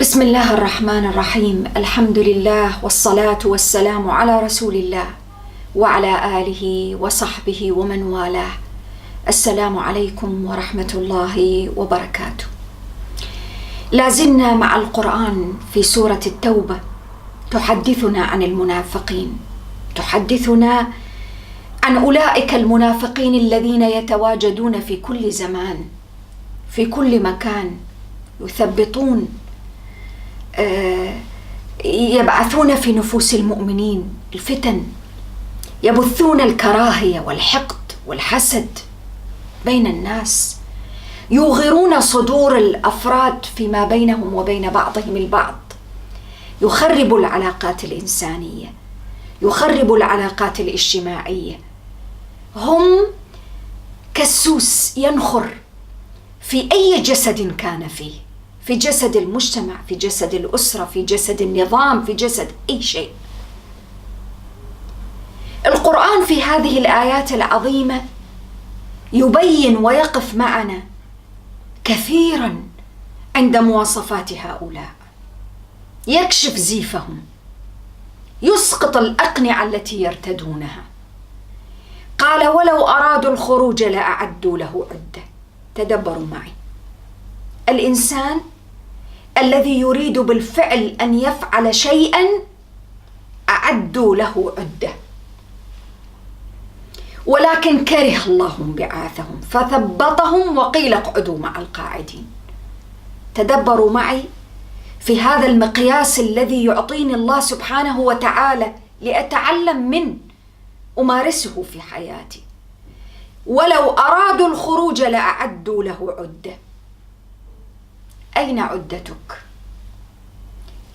بسم الله الرحمن الرحيم. الحمد لله والصلاة والسلام على رسول الله وعلى آله وصحبه ومن والاه. السلام عليكم ورحمة الله وبركاته. لازلنا مع القرآن في سورة التوبة، تحدثنا عن المنافقين، تحدثنا عن أولئك المنافقين الذين يتواجدون في كل زمان في كل مكان، يثبطون، يبعثون في نفوس المؤمنين الفتن، يبثون الكراهية والحقد والحسد بين الناس، يوغرون صدور الأفراد فيما بينهم وبين بعضهم البعض، يخرب العلاقات الإنسانية، يخرب العلاقات الاجتماعية. هم كالسوس ينخر في أي جسد كان فيه، في جسد المجتمع، في جسد الأسرة، في جسد النظام، في جسد أي شيء. القرآن في هذه الآيات العظيمة يبين ويقف معنا كثيرا عند مواصفات هؤلاء، يكشف زيفهم، يسقط الأقنعة التي يرتدونها. قال: ولو أرادوا الخروج لأعدوا له عدة. تدبروا معي، الإنسان الذي يريد بالفعل أن يفعل شيئا أعدوا له عدة، ولكن كره الله انبعاثهم فثبطهم وقيل اقعدوا مع القاعدين. تدبروا معي في هذا المقياس الذي يعطيني الله سبحانه وتعالى لأتعلم منه، أمارسه في حياتي. ولو أرادوا الخروج لأعدوا له عدة. أين عدتك؟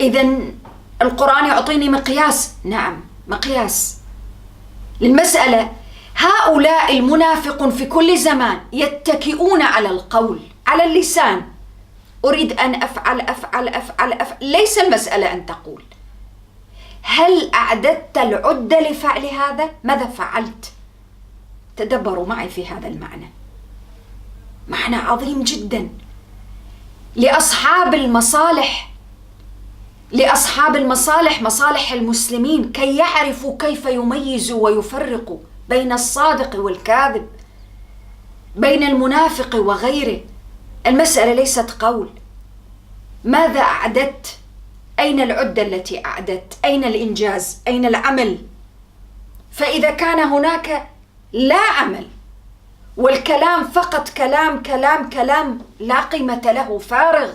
إذن القرآن يعطيني مقياس، نعم مقياس للمسألة. هؤلاء المنافقون في كل زمان يتكئون على القول، على اللسان، أريد أن أفعل أفعل أفعل أفعل. ليس المسألة أن تقول هل أعددت العدة لفعل هذا؟ ماذا فعلت؟ تدبروا معي في هذا المعنى، معنى عظيم جدا لأصحاب المصالح، مصالح المسلمين، كي يعرفوا كيف يميزوا ويفرقوا بين الصادق والكاذب، بين المنافق وغيره. المسألة ليست قول. ماذا أعددت؟ أين العدة التي أعددت؟ أين الإنجاز؟ أين العمل؟ فإذا كان هناك لا عمل والكلام فقط كلام كلام كلام لا قيمة له، فارغ،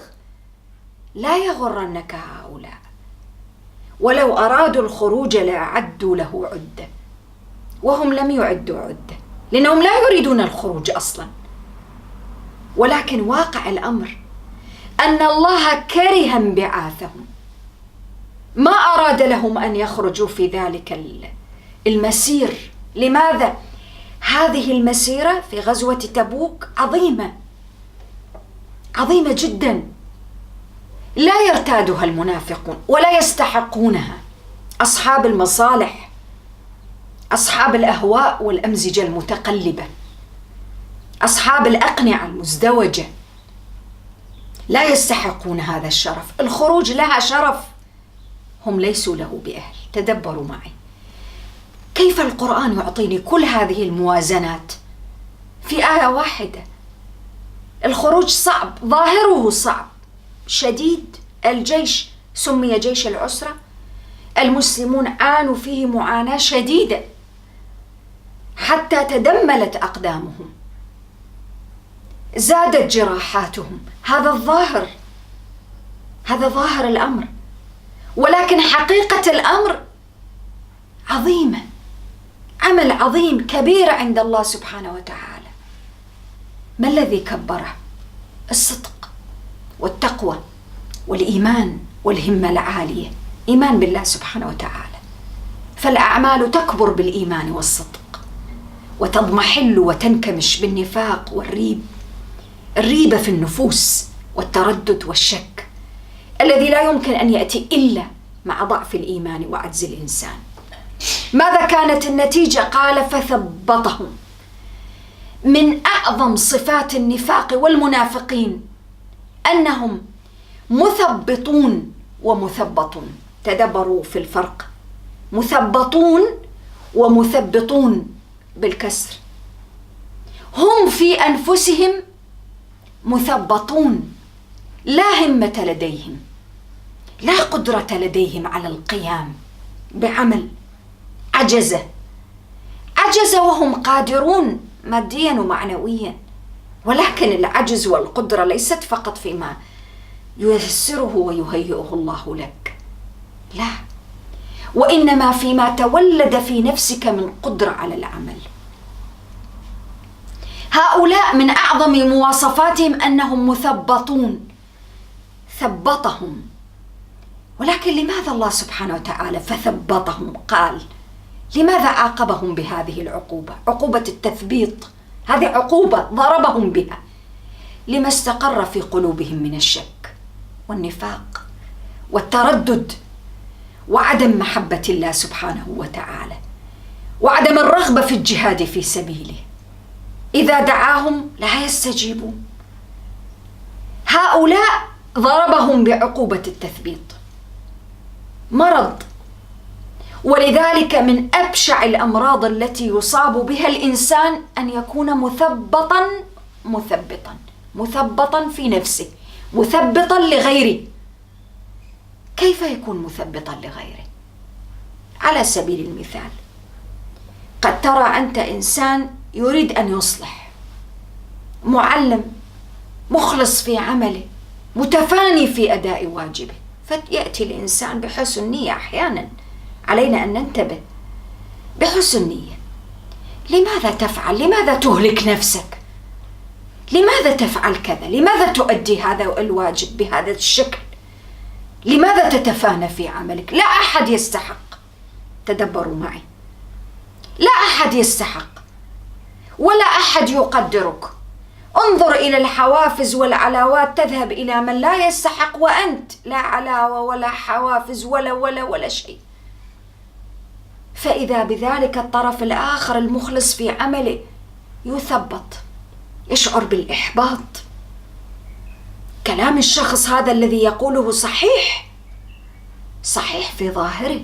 لا يغرنك هؤلاء. ولو أرادوا الخروج لأعدوا له عدة، وهم لم يعدوا عدة لأنهم لا يريدون الخروج أصلا. ولكن واقع الأمر أن الله كره انبعاثهم، ما أراد لهم أن يخرجوا في ذلك المسير. لماذا؟ هذه المسيرة في غزوة تبوك عظيمة، عظيمة جدا، لا يرتادها المنافقون ولا يستحقونها. أصحاب المصالح، أصحاب الأهواء والأمزجة المتقلبة، أصحاب الأقنعة المزدوجة لا يستحقون هذا الشرف. الخروج لها شرف، هم ليسوا له بأهل. تدبروا معي كيف القرآن يعطيني كل هذه الموازنات في آية واحدة. الخروج صعب، ظاهره صعب شديد. الجيش سمي جيش العسرة، المسلمون عانوا فيه معاناة شديدة حتى تدملت أقدامهم، زادت جراحاتهم. هذا الظاهر، هذا ظاهر الأمر، ولكن حقيقة الأمر عظيمة، عمل عظيم كبير عند الله سبحانه وتعالى. ما الذي كبره؟ الصدق والتقوى والإيمان والهمة العالية، إيمان بالله سبحانه وتعالى. فالأعمال تكبر بالإيمان والصدق، وتضمحل وتنكمش بالنفاق الريبة في النفوس والتردد والشك الذي لا يمكن أن يأتي إلا مع ضعف الإيمان وعجز الإنسان. ماذا كانت النتيجة؟ قال: فثبطهم. من أعظم صفات النفاق والمنافقين أنهم مثبطون ومثبطون، تدبروا في الفرق، مثبطون ومثبطون بالكسر. هم في أنفسهم مثبطون، لا همة لديهم، لا قدرة لديهم على القيام بعمل، عجز وهم قادرون ماديا ومعنويا، ولكن العجز والقدرة ليست فقط فيما ييسره ويهيئه الله لك، لا، وإنما فيما تولد في نفسك من قدرة على العمل. هؤلاء من أعظم مواصفاتهم أنهم مثبطون، ثبطهم. ولكن لماذا الله سبحانه وتعالى فثبطهم؟ قال لماذا عاقبهم بهذه العقوبة، عقوبة التثبيط؟ هذه عقوبة ضربهم بها لما استقر في قلوبهم من الشك والنفاق والتردد وعدم محبة الله سبحانه وتعالى وعدم الرغبة في الجهاد في سبيله. إذا دعاهم لا يستجيبون. هؤلاء ضربهم بعقوبة التثبيط، مرض. ولذلك من أبشع الأمراض التي يصاب بها الإنسان أن يكون مثبطا في نفسه، مثبطا لغيره. كيف يكون مثبطا لغيره؟ على سبيل المثال، قد ترى أنت إنسان يريد أن يصلح، معلم، مخلص في عمله، متفاني في أداء واجبه، فيأتي الإنسان بحسن نية. أحيانا علينا أن ننتبه بحسن نية. لماذا تفعل؟ لماذا تهلك نفسك؟ لماذا تفعل كذا؟ لماذا تؤدي هذا الواجب بهذا الشكل؟ لماذا تتفانى في عملك؟ لا أحد يستحق. تدبروا معي، لا أحد يستحق ولا أحد يقدرك. انظر إلى الحوافز والعلاوات، تذهب إلى من لا يستحق، وأنت لا علاوة ولا حوافز ولا شيء. فإذا بذلك الطرف الآخر المخلص في عمله يثبط، يشعر بالإحباط. كلام الشخص هذا الذي يقوله صحيح في ظاهره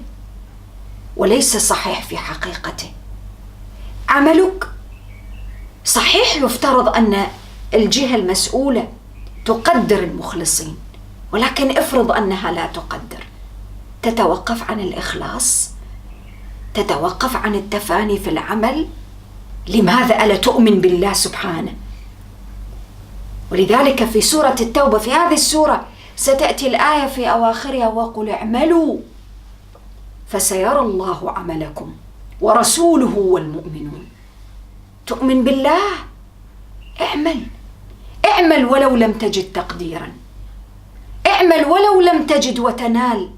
وليس صحيح في حقيقته. عملك صحيح، يفترض أن الجهة المسؤولة تقدر المخلصين، ولكن افرض أنها لا تقدر، تتوقف عن الإخلاص، تتوقف عن التفاني في العمل. لماذا؟ ألا تؤمن بالله سبحانه؟ ولذلك في سورة التوبة، في هذه السورة ستأتي الآية في أواخرها: وقل اعملوا فسيرى الله عملكم ورسوله والمؤمنون. تؤمن بالله؟ اعمل ولو لم تجد تقديرا، اعمل ولو لم تجد وتنال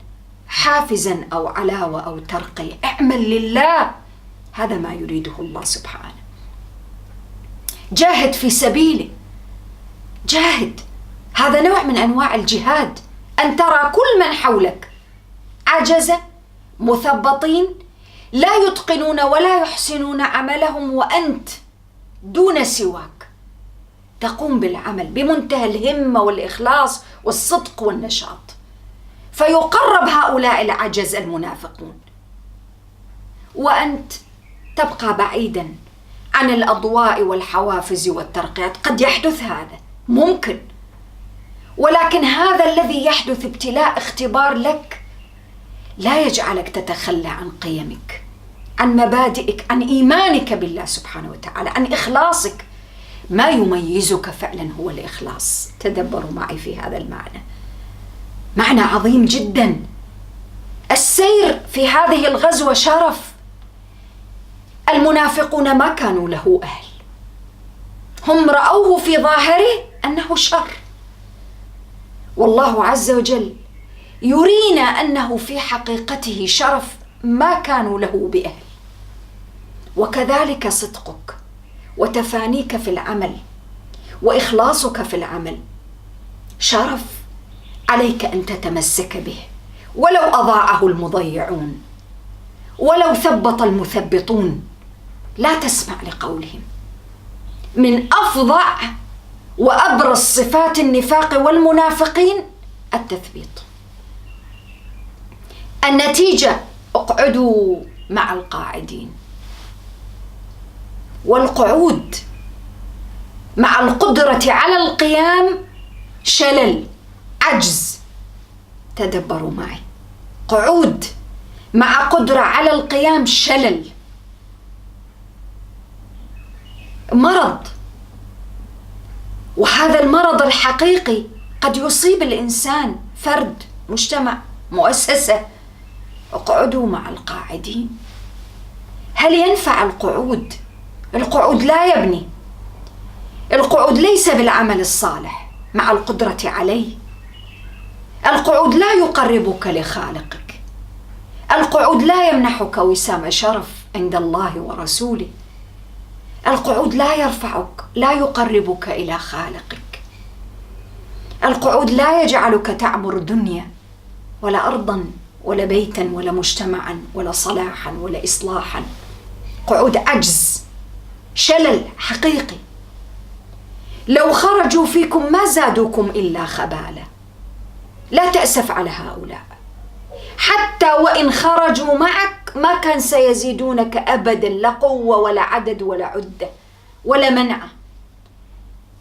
حافزا أو علاوة أو ترقية، اعمل لله. هذا ما يريده الله سبحانه. جاهد في سبيله، جاهد. هذا نوع من أنواع الجهاد، أن ترى كل من حولك عجزة، مثبطين، لا يتقنون ولا يحسنون عملهم، وأنت دون سواك تقوم بالعمل بمنتهى الهمة والإخلاص والصدق والنشاط، فيقرب هؤلاء العجز المنافقون، وأنت تبقى بعيدا عن الأضواء والحوافز والترقيات. قد يحدث هذا، ممكن، ولكن هذا الذي يحدث ابتلاء، اختبار لك، لا يجعلك تتخلى عن قيمك، عن مبادئك، عن إيمانك بالله سبحانه وتعالى، عن إخلاصك. ما يميزك فعلا هو الإخلاص. تدبروا معي في هذا المعنى، معنى عظيم جدا. السير في هذه الغزوة شرف. المنافقون ما كانوا له أهل، هم رأوه في ظاهره أنه شر، والله عز وجل يرينا أنه في حقيقته شرف، ما كانوا له بأهل. وكذلك صدقك وتفانيك في العمل وإخلاصك في العمل شرف عليك أن تتمسك به، ولو أضاعه المضيعون، ولو ثبط المثبطون، لا تسمع لقولهم. من أفظع وأبرز صفات النفاق والمنافقين التثبيط. النتيجة اقعدوا مع القاعدين. والقعود مع القدرة على القيام شلل، عجز. تدبروا معي، قعود مع قدرة على القيام شلل، مرض. وهذا المرض الحقيقي قد يصيب الإنسان، فرد، مجتمع، مؤسسة. اقعدوا مع القاعدين. هل ينفع القعود؟ القعود لا يبني. القعود ليس بالعمل الصالح مع القدرة عليه. القعود لا يقربك لخالقك. القعود لا يمنحك وسام شرف عند الله ورسوله. القعود لا يرفعك، لا يقربك إلى خالقك. القعود لا يجعلك تعمر دنيا ولا أرضا ولا بيتا ولا مجتمعا ولا صلاحا ولا إصلاحا. قعود عجز، شلل حقيقي. لو خرجوا فيكم ما زادوكم إلا خبالا. لا تأسف على هؤلاء، حتى وإن خرجوا معك ما كان سيزيدونك أبدا، لا قوة ولا عدد ولا عدة ولا منع.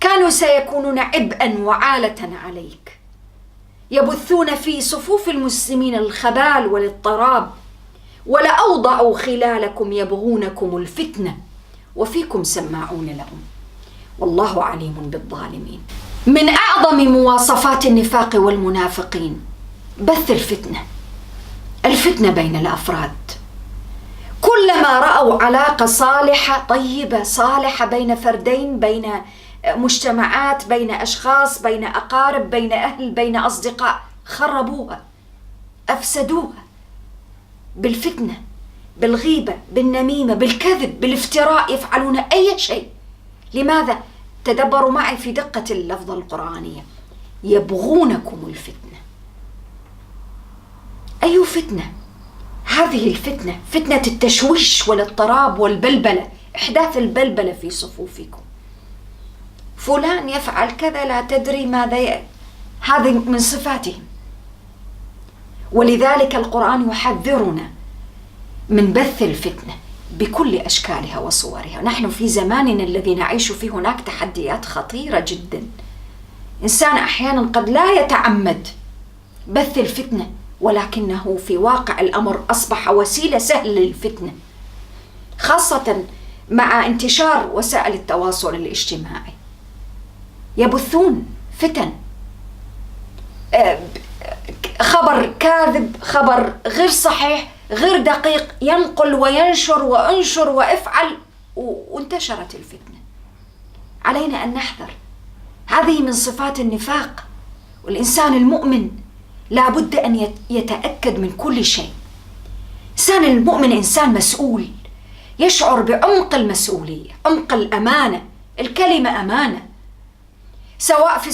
كانوا سيكونون عبئا وعالة عليك، يبثون في صفوف المسلمين الخبال والاضطراب، ولأوضعوا خلالكم يبغونكم الفتنة وفيكم سماعون لهم والله عليم بالظالمين. من أعظم مواصفات النفاق والمنافقين بث الفتنة، الفتنة بين الأفراد. كلما رأوا علاقة صالحة طيبة صالحة بين فردين، بين مجتمعات، بين أشخاص، بين أقارب، بين أهل، بين أصدقاء، خربوها، أفسدوها بالفتنة، بالغيبة، بالنميمة، بالكذب، بالافتراء. يفعلون أي شيء. لماذا؟ تدبروا معي في دقة اللفظة القرآنية. يبغونكم الفتنة. أي فتنة؟ هذه الفتنة فتنة التشويش والاضطراب والبلبلة، إحداث البلبلة في صفوفكم. فلان يفعل كذا لا تدري ماذا هذه من صفاتهم. ولذلك القرآن يحذرنا من بث الفتنة بكل أشكالها وصورها. نحن في زماننا الذي نعيش فيه هناك تحديات خطيرة جدا. إنسان أحيانا قد لا يتعمد بث الفتنة، ولكنه في واقع الأمر أصبح وسيلة سهلة للفتنة، خاصة مع انتشار وسائل التواصل الاجتماعي. يبثون فتن، خبر كاذب، خبر غير صحيح، غير دقيق، ينقل وينشر وانشر وافعل، وانتشرت الفتنة. علينا أن نحذر. هذه من صفات النفاق. والإنسان المؤمن لا بد أن يتأكد من كل شيء. إنسان المؤمن إنسان مسؤول، يشعر بعمق المسؤولية، عمق الأمانة. الكلمة أمانة، سواء في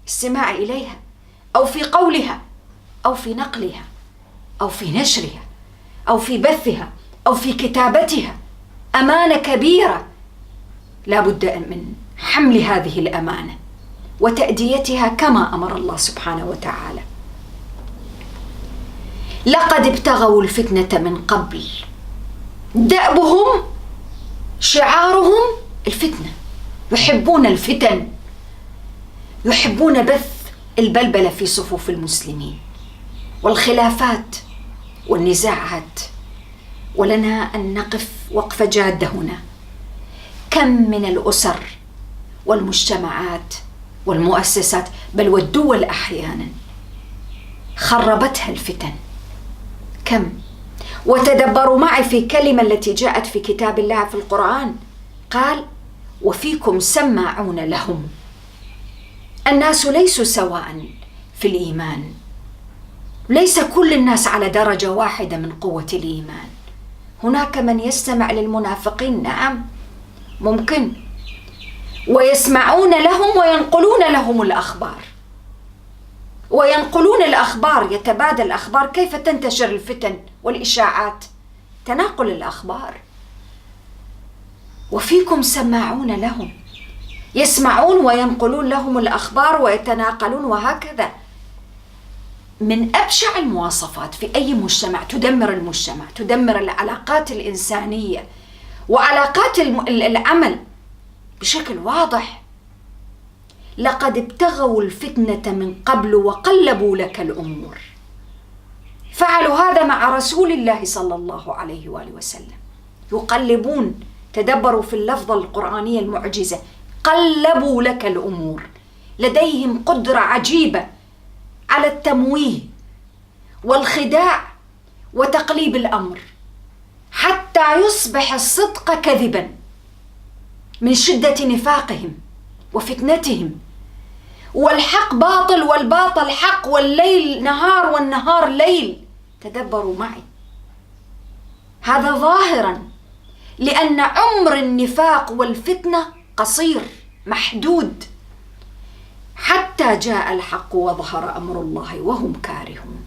استماع إليها، أو في قولها، أو في نقلها، أو في نشرها، أو في بثها، أو في كتابتها. أمانة كبيرة، لا بد من حمل هذه الأمانة وتأديتها كما أمر الله سبحانه وتعالى. لقد ابتغوا الفتنة من قبل، دأبهم، شعارهم الفتنة. يحبون الفتن، يحبون بث البلبلة في صفوف المسلمين والخلافات والنزاعات. ولنا أن نقف وقفة جادة هنا. كم من الأسر والمجتمعات والمؤسسات، بل والدول أحيانا، خربتها الفتن. كم. وتدبروا معي في كلمة التي جاءت في كتاب الله في القرآن، قال: وفيكم سماعون لهم. الناس ليسوا سواء في الإيمان، ليس كل الناس على درجة واحدة من قوة الإيمان. هناك من يستمع للمنافقين، نعم ممكن، ويسمعون لهم وينقلون لهم الأخبار، وينقلون الأخبار، يتبادل الأخبار. كيف تنتشر الفتن والإشاعات؟ تناقل الأخبار. وفيكم سماعون لهم. يسمعون وينقلون لهم الأخبار ويتناقلون وهكذا. من أبشع المواصفات في أي مجتمع تدمر المجتمع، تدمر العلاقات الإنسانية وعلاقات العمل بشكل واضح. لقد ابتغوا الفتنة من قبل وقلبوا لك الأمور. فعلوا هذا مع رسول الله صلى الله عليه وآله وسلم. يقلبون، تدبروا في اللفظة القرآنية المعجزة، قلبوا لك الأمور. لديهم قدرة عجيبة على التمويه والخداع وتقليب الأمر حتى يصبح الصدق كذبا من شدة نفاقهم وفتنتهم، والحق باطل والباطل حق، والليل نهار والنهار ليل. تدبروا معي، هذا ظاهرا لأن عمر النفاق والفتنة قصير محدود، حتى جاء الحق وظهر أمر الله وهم كارهون.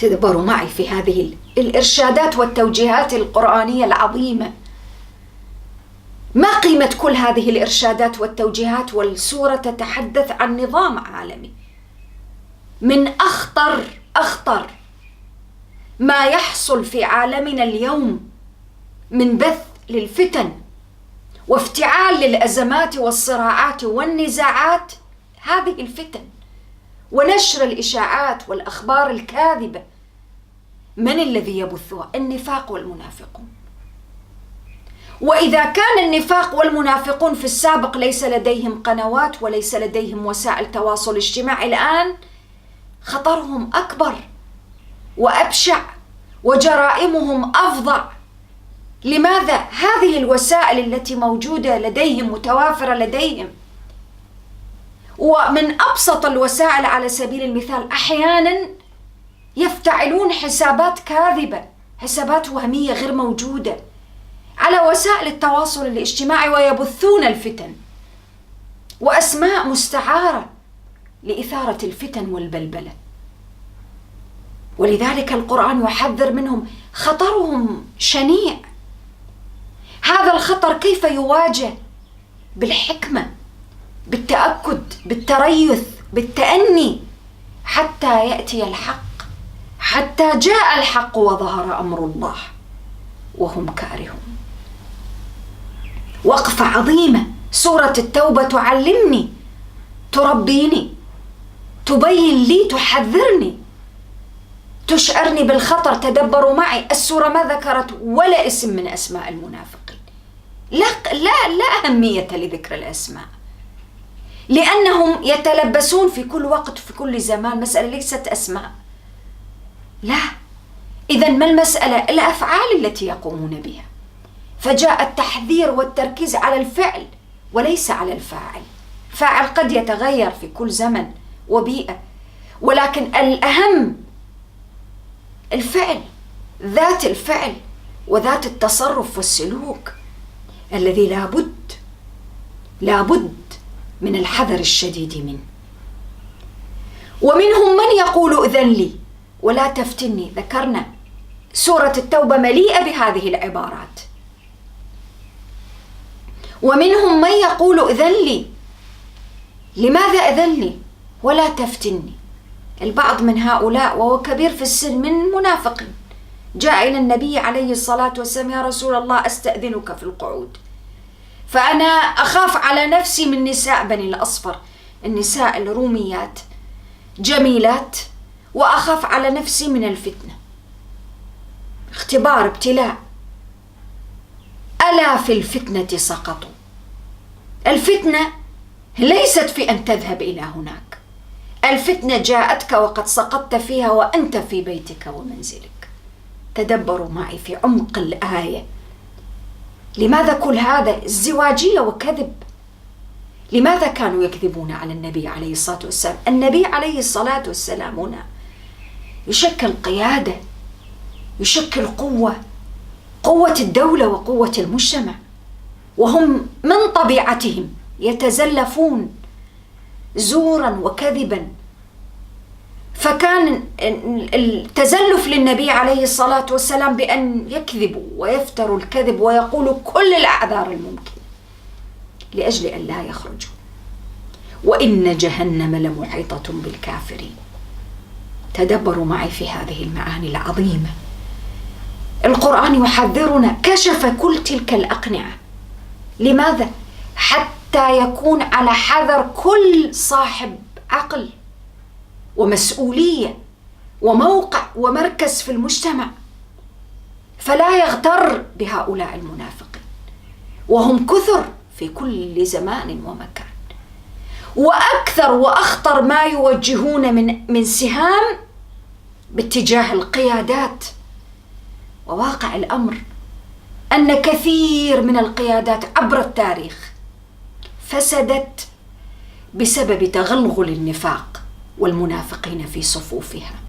تدبروا معي في هذه الإرشادات والتوجيهات القرآنية العظيمة. ما قيمة كل هذه الإرشادات والتوجيهات والسورة تتحدث عن نظام عالمي من أخطر ما يحصل في عالمنا اليوم من بث للفتن وافتعال للأزمات والصراعات والنزاعات. هذه الفتن ونشر الإشاعات والأخبار الكاذبة، من الذي يبثها؟ النفاق والمنافقون. وإذا كان النفاق والمنافقون في السابق ليس لديهم قنوات وليس لديهم وسائل تواصل اجتماعي، الآن خطرهم أكبر وأبشع وجرائمهم أفظع. لماذا؟ هذه الوسائل التي موجودة لديهم متوافرة لديهم. ومن أبسط الوسائل على سبيل المثال أحيانا يفتعلون حسابات كاذبة، حسابات وهمية غير موجودة على وسائل التواصل الاجتماعي، ويبثون الفتن وأسماء مستعارة لإثارة الفتن والبلبلة. ولذلك القرآن يحذر منهم، خطرهم شنيع. هذا الخطر كيف يواجه؟ بالحكمة، بالتأكد، بالتريث، بالتأني، حتى يأتي الحق، حتى جاء الحق وظهر أمر الله وهم كارهون. وقفة عظيمة. سورة التوبة تعلمني، تربيني، تبين لي، تحذرني، تشعرني بالخطر. تدبروا معي، السورة ما ذكرت ولا اسم من أسماء المنافقين. لا أهمية لذكر الأسماء، لأنهم يتلبسون في كل وقت في كل زمان. مسألة ليست أسماء، لا. إذن ما المسألة؟ الأفعال التي يقومون بها. فجاء التحذير والتركيز على الفعل وليس على الفاعل. فاعل قد يتغير في كل زمن وبيئة، ولكن الأهم الفعل، ذات الفعل وذات التصرف والسلوك الذي لابد من الحذر الشديد منه. ومنهم من يقول إذن لي ولا تفتني. ذكرنا سورة التوبة مليئة بهذه العبارات. ومنهم من يقول إذن لي. لماذا إذن لي ولا تفتني؟ البعض من هؤلاء وهو كبير في السن من منافقين جاء إلى النبي عليه الصلاة والسلام: يا رسول الله أستأذنك في القعود، فأنا أخاف على نفسي من نساء بني الأصفر، النساء الروميات جميلات، وأخاف على نفسي من الفتنة. اختبار، ابتلاء. ألا في الفتنة سقطوا. الفتنة ليست في أن تذهب إلى هناك، الفتنة جاءتك وقد سقطت فيها وأنت في بيتك ومنزلك. تدبروا معي في عمق الآية. لماذا كل هذا؟ ازدواجية وكذب. لماذا كانوا يكذبون على النبي عليه الصلاة والسلام؟ النبي عليه الصلاة والسلام هنا يشكل قيادة، يشكل قوة الدولة وقوة المجتمع، وهم من طبيعتهم يتزلفون زورا وكذبا. فكان التزلف للنبي عليه الصلاة والسلام بأن يكذبوا ويفتروا الكذب ويقولوا كل الأعذار الممكنة. لأجل أن لا يخرجوا. وإن جهنم لمحيطة بالكافرين. تدبروا معي في هذه المعاني العظيمة. القرآن يحذرنا، كشف كل تلك الأقنعة. لماذا؟ حتى يكون على حذر كل صاحب عقل ومسؤولية وموقع ومركز في المجتمع، فلا يغتر بهؤلاء المنافقين، وهم كثر في كل زمان ومكان. وأكثر وأخطر ما يوجهون من سهام باتجاه القيادات. وواقع الأمر أن كثير من القيادات عبر التاريخ فسدت بسبب تغلغل النفاق والمنافقين في صفوفها.